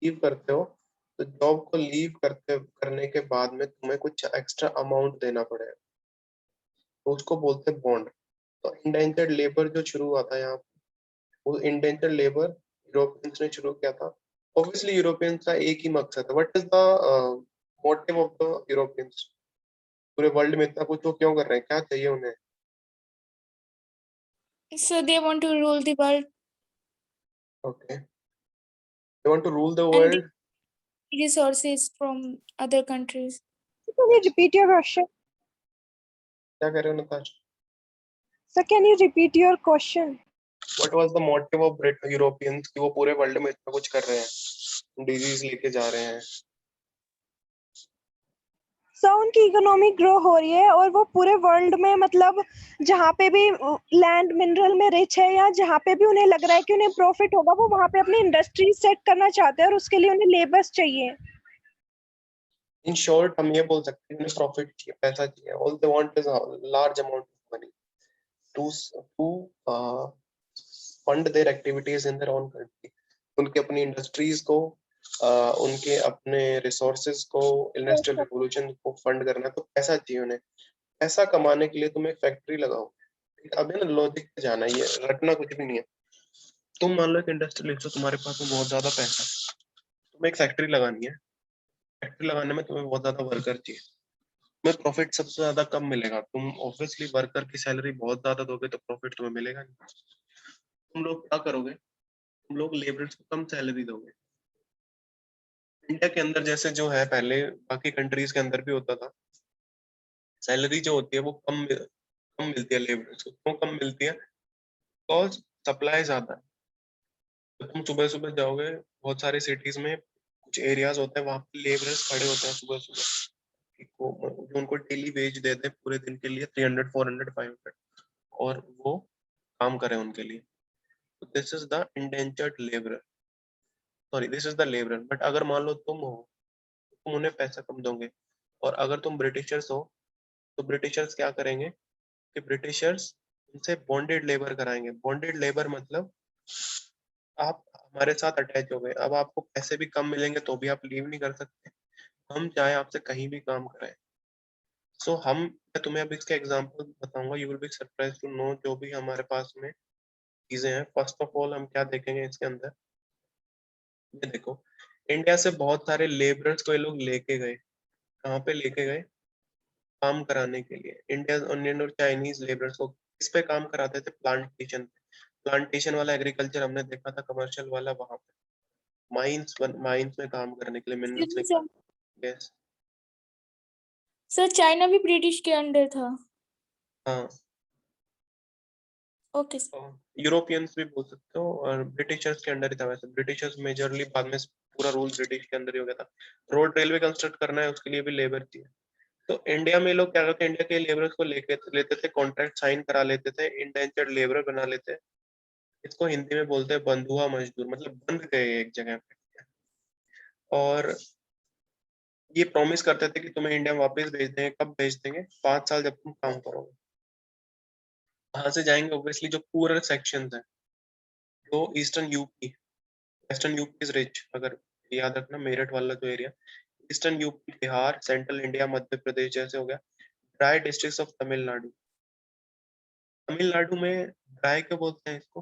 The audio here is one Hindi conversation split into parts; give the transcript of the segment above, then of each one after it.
लीव करते हो तो जॉब को लीव करने के बाद में तुम्हें कुछ एक्स्ट्रा अमाउंट देना पड़ेगा, तो उसको बोलते हैं बॉन्ड। तो इंडेंचर्ड लेबर जो शुरू हुआ था यहाँ, वो इंडेंचर्ड लेबर यूरोपियंस ने शुरू किया था। ऑब्वियसली यूरोपियंस का एक ही मकसद है, what is the motive of the Europeans? पूरे वर्ल्ड में इतना कुछ वो क्यों कर रहे हैं, क्या चाहिए उन्हें? So they want to rule the world okay, they want to rule the and world. the resources from other countries. Can you repeat your question? क्या कह रहे हो Natasha? Sir, can you repeat your question? What was the motive of Europeans कि वो पूरे वर्ल्ड में इतना कुछ कर रहे हैं, डिजीज लेके जा रहे हैं? सर उनकी इकोनॉमी ग्रो हो रही है और वो पूरे वर्ल्ड में मतलब जहाँ पे भी लैंड मिनरल में रिच है या जहाँ पे भी उन्हें लग रहा है कि उन्हें प्रॉफिट होगा, वो वहाँ पे अपनी इंडस्ट्री सेट करना चाहते हैं और उसके लिए उन्हें लेबर्स चाहिए। इन शॉर्ट हम ये बोल सकते हैं उन्हें प्रॉफिट चाहिए, पैसा चाहिए। All they want is large amount of money to fund their activities in their own country. उनके अपनी इंडस्ट्रीज को, उनके अपने रिसोर्सेज को, इंडस्ट्रियल रिवॉल्यूशन को फंड करना है, तो पैसा चाहिए उन्हें। पैसा कमाने के लिए तुम एक फैक्ट्री लगाओ। अब है ना, लॉजिक पे जाना, ये रटना कुछ भी नहीं है। तुम मान लो एक इंडस्ट्रियलिस्ट हो, तुम्हारे पास में बहुत ज्यादा पैसा है, तुम्हें एक फैक्ट्री लगानी है। फैक्ट्री लगाने में तुम्हें बहुत ज्यादा वर्कर चाहिए, तुम्हें प्रॉफिट सबसे ज्यादा कब मिलेगा? तुम ऑब्वियसली वर्कर की सैलरी बहुत ज्यादा दोगे तो प्रॉफिट तुम्हें मिलेगा नहीं। तुम लोग क्या करोगे? तुम लोग लेबरर्स को कम सैलरी दोगे। इंडिया के अंदर जैसे जो है, पहले बाकी कंट्रीज के अंदर भी होता था, सैलरी जो होती है वो कम मिलती है लेबरर्स को। क्यों कम मिलती है? बिकॉज सप्लाई ज्यादा है। तो तुम सुबह सुबह जाओगे, बहुत सारे सिटीज में कुछ एरियाज होते हैं, वहां पे लेबरर्स खड़े होते हैं सुबह सुबह, जो उनको डेली वेज देते हैं पूरे दिन के लिए 300 400 500, और वो काम करें उनके लिए। तो this is the indentured labourer, sorry this is the labourer. But अगर मान लो तुम हो, तुम उन्हें पैसा कम दोगे, और अगर तुम ब्रिटिशर्स हो, तो ब्रिटिशर्स क्या करेंगे कि ब्रिटिशर्स उनसे बॉन्डेड लेबर कराएंगे। बॉन्डेड लेबर मतलब आप हमारे साथ अटैच हो गए, अब आपको पैसे भी कम मिलेंगे तो भी आप लीव नहीं कर सकते, हम चाहे आपसे कहीं भी काम कराएं। मैं तुम्हें अब इसके एग्जांपल बताऊंगा, you will be surprise to know जो भी हमारे पास में चीजें हैं। फर्स्ट ऑफ ऑल हम क्या देखेंगे इसके अंदर, ये देखो, इंडिया से बहुत सारे लेबरर्स को ये लोग लेके गए। कहाँ पे लेके गए? काम कराने के लिए। इंडियन और चाइनीज लेबरर्स को किस पे काम कराते थे? प्लांटेशन पे। प्लांटेशन वाला एग्रीकल्चर हमने देखा था, कमर्शियल वाला वहां पे माइंस में काम करने के लिए, मिनरल्स निकाल। यस। सर चाइना भी ब्रिटिश के अंडर था। हाँ, ओके यूरोपियंस भी बोल सकते हो, और ब्रिटिशर्स के अंडर ही था। वैसे ब्रिटिशर्स मेजरली बाद में पूरा रूल ब्रिटिश के अंदर ही हो गया था। रोड रेलवे कंस्ट्रक्ट करना है, उसके लिए भी लेबर चाहिए। तो इंडिया में लोग क्या करते हैं, इंडिया के लेबर्स को लेके लेते थे, कॉन्ट्रैक्ट साइन करा लेते थे, इंडेंचर्ड लेबर बना लेते। इसको हिंदी में बोलते हैं बंधुआ मजदूर, मतलब बंध गए एक जगह पे। और ये प्रॉमिस करते थे कि तुम्हें इंडिया वापस भेज देंगे। कब भेज देंगे? 5 साल जब तुम काम करोगे। कहाँ से जाएंगे? ऑब्वियसली जो पूरर सेक्शन है, जो eastern UP, western UP is rich, अगर याद रखना, मेरठ वाला जो area, eastern UP, Bihar, central India, Madhya Pradesh जैसे हो गया, dry districts of Tamil Nadu. Tamil Nadu में ड्राई क्यों बोलते हैं इसको?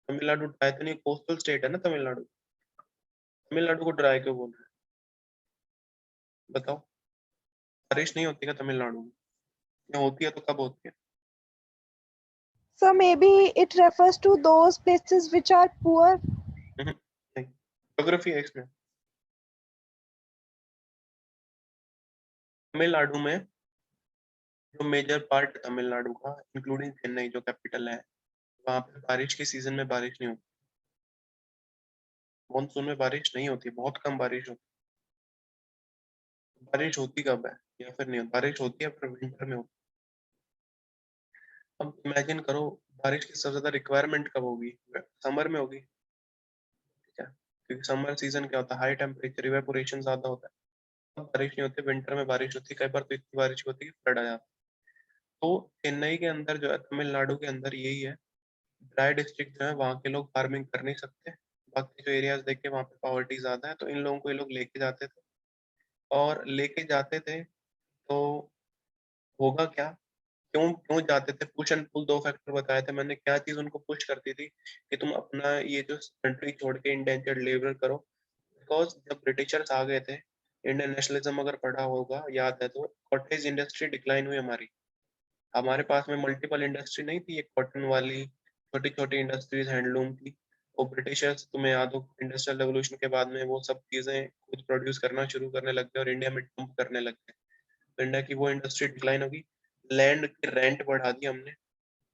तमिलनाडु ड्राई तो नहीं, कोस्टल स्टेट है ना तमिलनाडु। तमिलनाडु को ड्राई क्यों बोल रहे हैं बताओ? बारिश नहीं होती क्या तमिलनाडु में? या होती है तो कब होती है? So maybe it refers to those places which are poor. नहीं, ज्योग्राफी है इसमें। तमिलनाडु में जो मेजर पार्ट तमिलनाडु का, इंक्लूडिंग चेन्नई जो कैपिटल है, वहां पे बारिश के सीजन में बारिश नहीं होती। मानसून में बारिश नहीं होती, बहुत कम बारिश होती। बारिश होती कब है? या फिर नहीं होती? बारिश होती है पर विंटर में होती। अब इमेजिन करो, बारिश की सबसे ज्यादा रिक्वायरमेंट कब होगी? समर में होगी, ठीक है? क्योंकि समर सीजन क्या होता है, हाई टेम्परेचर, इवेपोरेशन ज्यादा होता है, तब बारिश नहीं होती। विंटर में बारिश होती है, कई बार तो इतनी बारिश होती है कि फ्लड आ जाता है। तो चेन्नई के अंदर जो है, तमिलनाडु के अंदर यही है, ड्राई डिस्ट्रिक्ट जो है, वहाँ के लोग फार्मिंग कर नहीं सकते, बाकी जो एरियाज देखे वहां पे पॉवर्टी ज्यादा है, तो इन लोगों को ये लोग लेके जाते थे। और लेके जाते थे तो होगा क्या, क्यों क्यों जाते थे, पुश एंड पुल, दो फैक्टर बताए थे मैंने। क्या चीज उनको पुश करती थी कि तुम अपना ये जो कंट्री छोड़ के इंडेंचर्ड लेबर करो? बिकॉज जब ब्रिटिशर्स आ गए थे, इंडियन नेशनलिज्म अगर पढ़ा होगा याद है तो, कॉटेज इंडस्ट्री डिक्लाइन हुई हमारी। हमारे पास में मल्टीपल इंडस्ट्री नहीं थी, एक कॉटन वाली, छोटी छोटी इंडस्ट्रीज हैंडलूम की। वो ब्रिटिशर्स, तुम्हें याद हो, इंडस्ट्रियल रेवोल्यूशन के बाद में वो सब चीजें खुद प्रोड्यूस करना शुरू करने लग गए और इंडिया में डंप करने लग गए। तो इंडिया की वो इंडस्ट्री डिक्लाइन होगी, लैंड की रेंट बढ़ा दी हमने,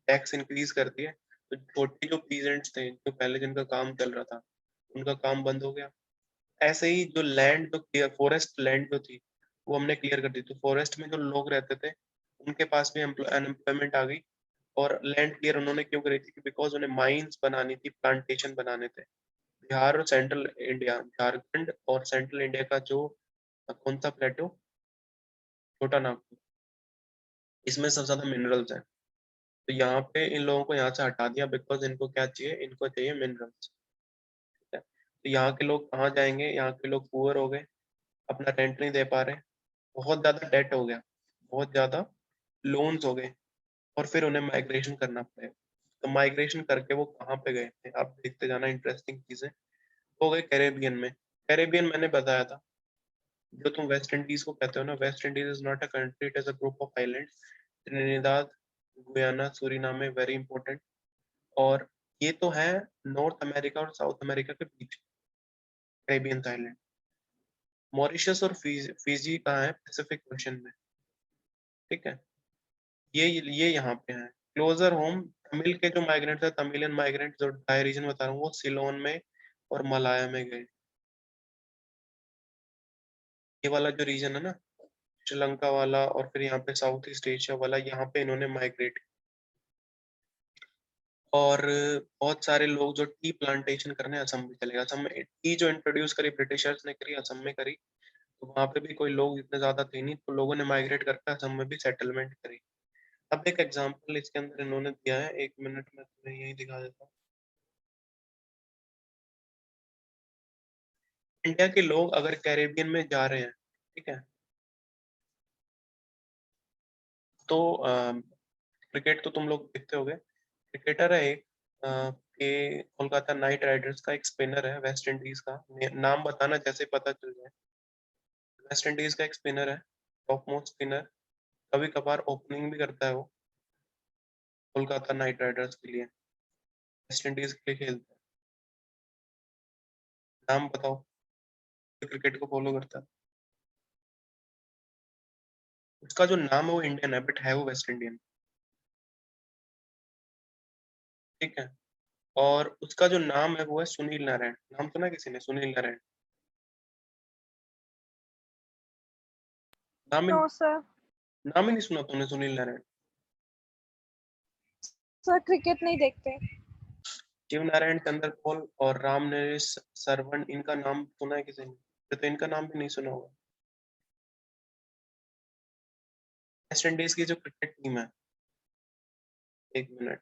टैक्स इंक्रीज कर दिया, तो छोटे जो पीजेंट्स थे, जो पहले जिनका काम चल रहा था, उनका काम बंद हो गया। ऐसे ही जो लैंड, जो फॉरेस्ट लैंड जो थी, वो हमने क्लियर कर दी। तो फॉरेस्ट में जो लोग रहते थे, उनके पास भी अनएम्प्लॉयमेंट आ गई। और लैंड क्लियर उन्होंने क्यों करी थी? बिकॉज उन्हें माइंस बनानी थी, प्लांटेशन बनाने थे। बिहार और सेंट्रल इंडिया, झारखंड और सेंट्रल इंडिया का जो कौन सा प्लेटो, छोटा नागपुर, इसमें सबसे ज्यादा मिनरल्स हैं। तो यहाँ पे इन लोगों को यहाँ से हटा दिया, बिकॉज इनको क्या चाहिए, इनको चाहिए मिनरल्स। तो यहाँ के लोग कहाँ जाएंगे? यहाँ के लोग पुअर हो गए, अपना रेंट नहीं दे पा रहे, बहुत ज्यादा डेट हो गया, बहुत ज्यादा लोन्स हो गए, और फिर उन्हें माइग्रेशन करना पड़ेगा। तो माइग्रेशन करके वो कहाँ पे गए थे, आप देखते जाना, इंटरेस्टिंग चीजें हो गए कैरेबियन में। कैरेबियन मैंने बताया था, जो तुम वेस्ट इंडीज को कहते हो ना, west Indies is not a country, it is a group of island. Trinidad, Guyana, Suriname, very important. और ये तो है नॉर्थ अमेरिका और साउथ अमेरिका के बीच, कैरेबियन आइलैंड। मॉरिशस और फिजी कहाँ है? पैसिफिक ओशन में, ठीक है। ये यहाँ पे है क्लोजर होम। तमिल के जो माइग्रेंट्स है, तमिलियन माइग्रेंट, जो ड्राई रीजन बता रहा हूँ, वो सिलोन में और मलाया में गए। ये वाला जो रीजन है ना, श्रीलंका वाला, और फिर यहाँ पे साउथ ईस्ट एशिया वाला, यहाँ पे इन्होंने माइग्रेट। और बहुत सारे लोग जो टी प्लांटेशन करने असम में चले गए। असम में टी जो इंट्रोड्यूस करी ब्रिटिशर्स ने करी, असम में करी। तो वहां पे भी कोई लोग इतने ज्यादा थे नहीं, तो लोगों ने माइग्रेट करके असम में भी सेटलमेंट करी। अब एक एग्जांपल इसके अंदर इन्होंने दिया है, 1 मिनट में तुम्हें यही दिखा देता हूँ। इंडिया के लोग अगर कैरेबियन में जा रहे हैं, ठीक है, तो क्रिकेट तो तुम लोग देखते होगे। क्रिकेटर है एक, के कोलकाता नाइट राइडर्स का एक स्पिनर है, वेस्ट इंडीज का, नाम बताना जैसे पता चल जाए। वेस्ट इंडीज का एक स्पिनर है, टॉप मोस्ट स्पिनर, कभी कभार ओपनिंग भी करता है वो, कोलकाता नाइट राइडर्स के लिए, वेस्ट इंडीज के लिए खेलता है। नाम बताओ, जो क्रिकेट को फॉलो करता है। उसका जो नाम है वो इंडियन है, बट है वो वेस्ट इंडियन, ठीक है। और उसका जो नाम है वो है सुनील नारायण। नाम सुना है किसी ने, सुनील नारायण? नाम ही नो सर। नाम ही नहीं सुना तुमने, सुनील नारायण? सर क्रिकेट नहीं देखते। शिव नारायण चंद्रपॉल और राम नरेश सरवण, इनका नाम सुना है किसी ने? तो इनका नाम भी नहीं सुना होगा। वेस्ट इंडीज की जो क्रिकेट टीम है, 1 मिनट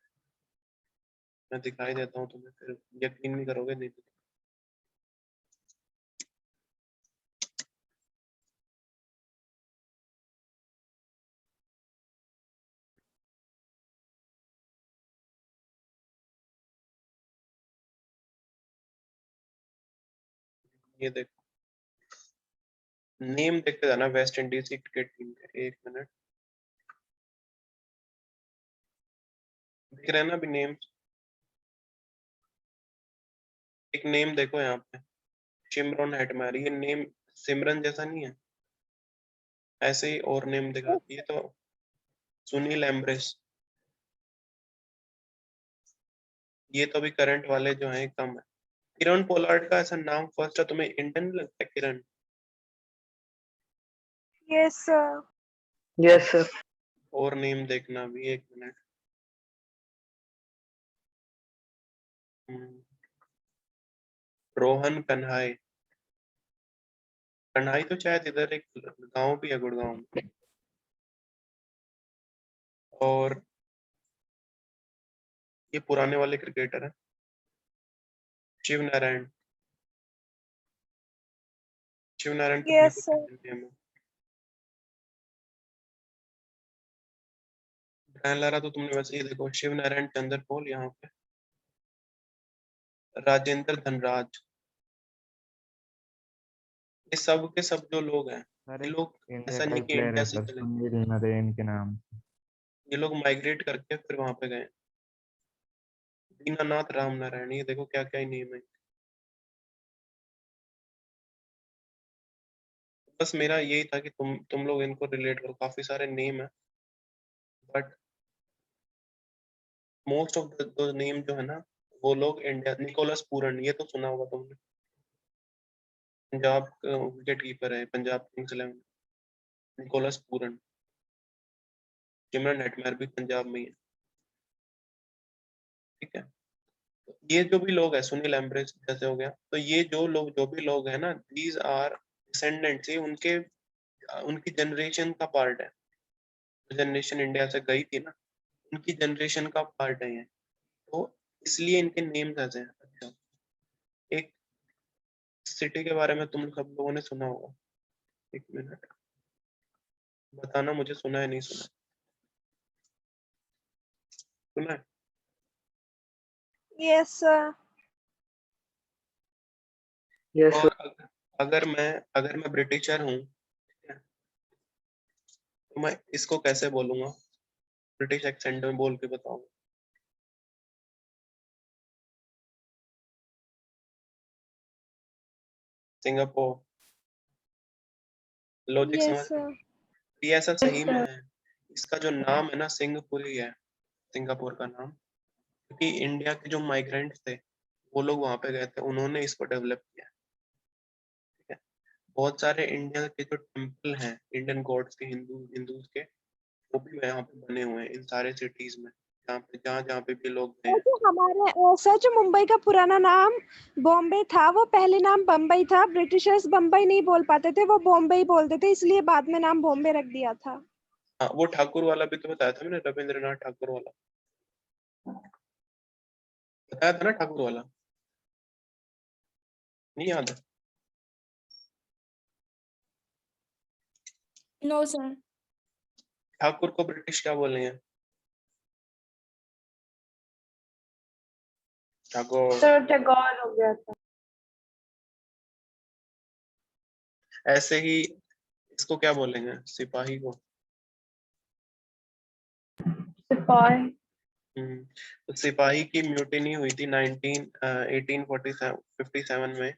मैं दिखाई देता हूँ तुम्हें, फिर यकीन नहीं करोगे, नहीं तो। ये देखो, नेम देखते जाना वेस्ट इंडीज की क्रिकेट टीम के, 1 मिनट। दिख रहे हैं ना अभी नेम? एक नेम देखो यहाँ पे, शिमरन हेटमायर, ये नेम सिमरन जैसा नहीं है? ऐसे ही और नेम दिखाती है तो, सुनील एम्ब्रेस, ये तो अभी करंट वाले जो हैं कम है। किरण पोलार्ड का ऐसा नाम फर्स्ट है, तुम्हें इंडियन लगता है Kiran? Yes sir. Yes sir. और नेम देखना अभी, 1 मिनट। रोहन कन्हाई। कन्हाई तो शायद इधर एक गांव भी है, गुड़गांव में। और ये पुराने वाले क्रिकेटर हैं, शिव नारायण। शिव नारायण तो Yes, बिल्कुल sir. Indian name है। ब्रायन लारा तो तुमने वैसे ही देखो, शिव नारायण चंद्रपोल यहाँ पे, राजेंद्र धनराज, ये सब के सब जो लोग हैं, सर ये एक लोग इंडिया ऐसा का नहीं ही कि प्लेयर इंडिया है से सर, चले, सुनील नरेन के नाम से। ये लोग माइग्रेट करके फिर वहां पे गए। दीनानाथ राम नारायण, ये देखो क्या क्या नेम है। बस मेरा यही था कि तुम लोग इनको रिलेट करो, काफी सारे नेम है, but most of the name जो है ना, वो लोग इंडिया। निकोलस पूरन, ये तो सुना होगा तुमने, पंजाब विकेट कीपर है पंजाब किंग्स 11, निकोलस पूरन। सिमरन हेटमेयर भी पंजाब में ही है, ठीक है। तो ये जो भी लोग हैं, सुनील एम्ब्रेस जैसे हो गया, तो ये जो भी लोग हैं ना, दीज आर डिसेंडेंट्स, ये उनके उनकी जनरेशन का पार्ट है। जनरेशन इंडिया से गई थी ना, उनकी जनरेशन का पार्ट है ये, तो इसलिए इनके नेम्स ऐसे हैं। अच्छा, एक सिटी के बारे में तुम सब लोगों ने सुना होगा, एक मिनट बताना मुझे, सुना है नहीं सुना, सुना है? Yes, sir. Yes, sir. और अगर मैं ब्रिटिशर हूँ, ठीक है, तो मैं इसको कैसे बोलूंगा, ब्रिटिश एक्सेंट में बोल के बताऊंगा। सिंगापुर, लॉजिक समझ Yes, रहे sir. हो? ये ऐसा Yes, सही में sir. है, इसका जो नाम है ना सिंगापुर ही है, सिंगापुर का नाम, क्योंकि इंडिया के जो माइग्रेंट्स थे वो लोग वहां पे गए थे, उन्होंने इसको डेवलप किया, ठीक है। बहुत सारे इंडिया के जो टेम्पल हैं, इंडियन गॉड्स के, हिंदूज के, वो भी यहाँ पे बने हुए हैं इन सारे सिटीज में, जहाँ जहाँ पे भी लोग गए हैं। जो हमारे सच मुंबई का पुराना नाम बॉम्बे था, वो पहले नाम बम्बई था। ब्रिटिशर्स बम्बई नहीं बोल पाते थे, वो बॉम्बे ही बोलते थे, इसलिए बाद में नाम बॉम्बे रख दिया था। हाँ, वो ठाकुर वाला भी तो बताया था मैंने, रविंद्रनाथ ठाकुर वाला बताया था ना, ठाकुर वाला नहीं याद है? No, sir. ठाकुर को ब्रिटिश क्या बोलेंगे? ठाकुर। Sir, टैगोर हो गया था। ऐसे ही इसको क्या बोलेंगे, सिपाही को? सिपाही। तो सिपाही की म्यूटिनी हुई थी 1847 में,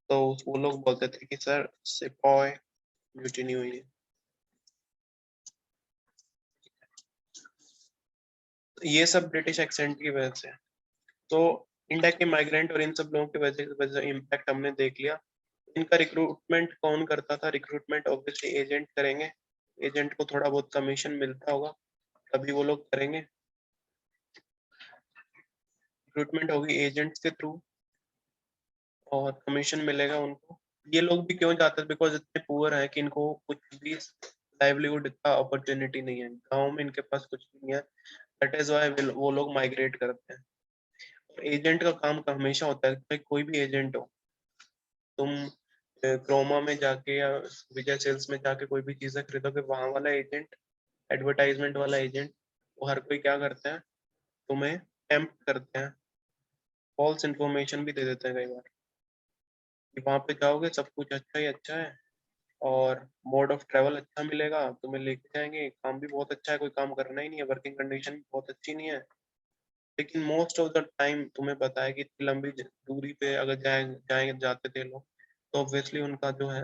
तो वो लोग बोलते थे कि सर सिपाही म्यूटिनी हुई है। तो ये सब ब्रिटिश एक्सेंट की वजह से। तो इंडिया के माइग्रेंट और इन सब लोगों की वजह से इम्पैक्ट हमने देख लिया। इनका रिक्रूटमेंट कौन करता था? रिक्रूटमेंट ऑब्वियसली एजेंट करेंगे, एजेंट को थोड़ा बहुत कमीशन मिलता होगा, तभी वो लोग करेंगे। रिक्रूटमेंट होगी एजेंट्स के थ्रू और कमीशन मिलेगा उनको। ये लोग भी क्यों जाते हैं? बिकॉज इतने पुअर है कि इनको कुछ भी लाइवलीहुड का अपॉर्चुनिटी नहीं है, गांव में इनके पास कुछ नहीं है, दैट इज वाई वो लोग माइग्रेट करते हैं। और एजेंट का काम का हमेशा होता है, चाहे कोई भी एजेंट हो, तुम क्रोमा में जाके या विजय सेल्स में जाके कोई भी चीजें खरीदोगे, वहां वाला एजेंट, एडवर्टाइजमेंट वाला एजेंट, वो हर कोई क्या करते हैं, तुम्हें टेम्प्ट करते हैं, फॉल्स इन्फॉर्मेशन भी दे देते हैं कई बार, कि वहां पे जाओगे सब कुछ अच्छा ही अच्छा है और मोड ऑफ ट्रेवल अच्छा मिलेगा, तुम्हें लेके जाएंगे, काम भी बहुत अच्छा है, कोई काम करना ही नहीं है, वर्किंग कंडीशन बहुत अच्छी नहीं है, लेकिन मोस्ट ऑफ द टाइम तुम्हें पता है कि इतनी लंबी दूरी पे अगर जाएंगे जाते थे लोग, तो ऑब्वियसली उनका जो है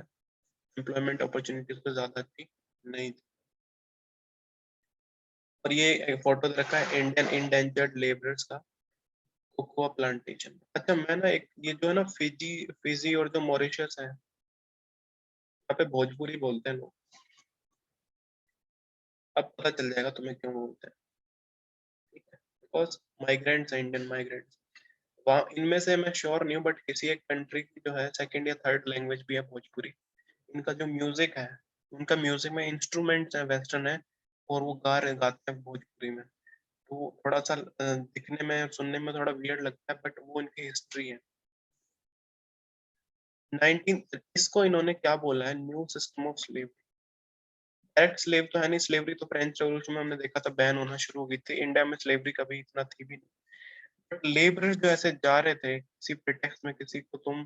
एम्प्लॉयमेंट अपॉर्चुनिटीज तो ज्यादा अच्छी नहीं थी। और ये फोटो रखा है इंडियन इंडेंजर्ड लेबरर्स का, कोकोआ प्लांटेशन। अच्छा, मैं ना एक, ये जो है ना फिजी और जो मॉरिशस है, यहाँ पे भोजपुरी बोलते हैं लोग, अब पता चल जाएगा तुम्हें क्यों बोलते हैं, ठीक है, बिकॉज माइग्रेंट्स हैं, इंडियन माइग्रेंट्स। वहाँ इनमें से मैं श्योर नहीं हूँ, बट किसी एक कंट्री की जो है सेकंड या थर्ड लैंग्वेज भी है भोजपुरी। इनका जो म्यूजिक है, उनका म्यूजिक में इंस्ट्रूमेंट्स है वेस्टर्न है, और वो गाते हैं भोजपुरी में। वो थोड़ा सा दिखने में और सुनने में थोड़ा वियर्ड लगता है, बट वो इनकी हिस्ट्री है। इसको इन्होंने क्या बोला है, new system of slavery. Direct slave तो है नहीं, स्लेवरी तो फ्रेंच रेवोल्यूशन में हमने देखा था बैन होना शुरू हो गई थी, इंडिया में स्लेवरी कभी इतना थी भी नहीं। बट लेबरर्स जो ऐसे जा रहे थे किसी प्रिटेक्स्ट में, किसी को तुम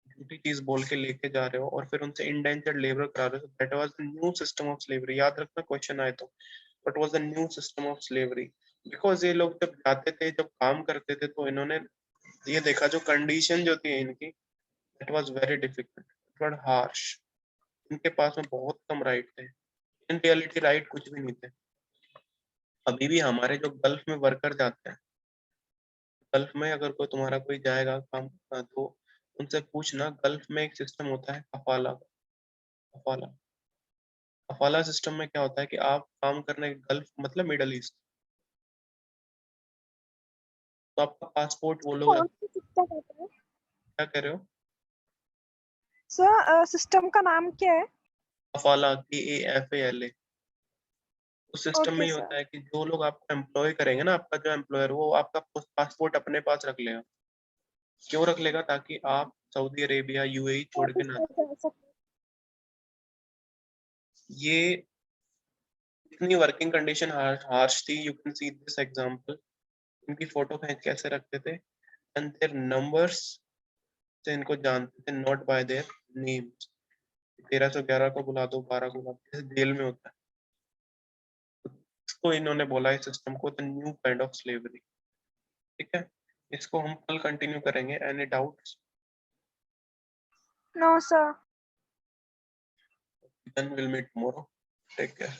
झूठी चीज बोल के लेके जा रहे हो और फिर उनसे इंडेंचर्ड लेबर करा रहे हो, that was the new system of slavery. याद रखना क्वेश्चन आए तो, but was the new system of slavery. Because ये लोग जब जाते थे, जब काम करते थे, तो इन्होंने ये देखा जो कंडीशन जो थी इनकी, it was very difficult, it was harsh. इनके पास में बहुत कम राइट थे, इन रियलिटी राइट कुछ भी नहीं थे। अभी भी हमारे जो गल्फ में वर्कर जाते हैं, गल्फ में अगर कोई तुम्हारा कोई जाएगा काम तो उनसे पूछना, गल्फ में एक सिस्टम होता है कफाला। कफाला कफाला सिस्टम में क्या होता है कि आप काम करने गल्फ मतलब मिडल ईस्ट, तो आपका पासपोर्ट वो लोग कौन सा सिस्टम होता है क्या कह रहे हो, सर? सिस्टम का नाम क्या है? कफाला KAFALA। उस सिस्टम में ओके ये सर। होता है कि जो लोग आपको एम्प्लॉय करेंगे ना, आपका जो एम्प्लॉयर, वो आपका पासपोर्ट अपने पास रख लेगा। क्यों रख लेगा? ताकि आप सऊदी अरेबिया UAE छोड़ के ना जाओ। जा सकते। ये इतनी वर्किंग कंडीशन हार्श थी, you can see this example. इनकी फोटो खींच कैसे रखते थे, एंड देयर नंबर्स से इनको जानते थे, नॉट बाय देयर नेम्स। 1311 को बुला दो, 12 को बुला दो, जैसे जेल में होता है। तो इसको इन्होंने बोला इस सिस्टम को the new kind of slavery. ठीक है, इसको हम कल कंटिन्यू करेंगे। Any doubts? No sir. Then we'll meet tomorrow. Take care.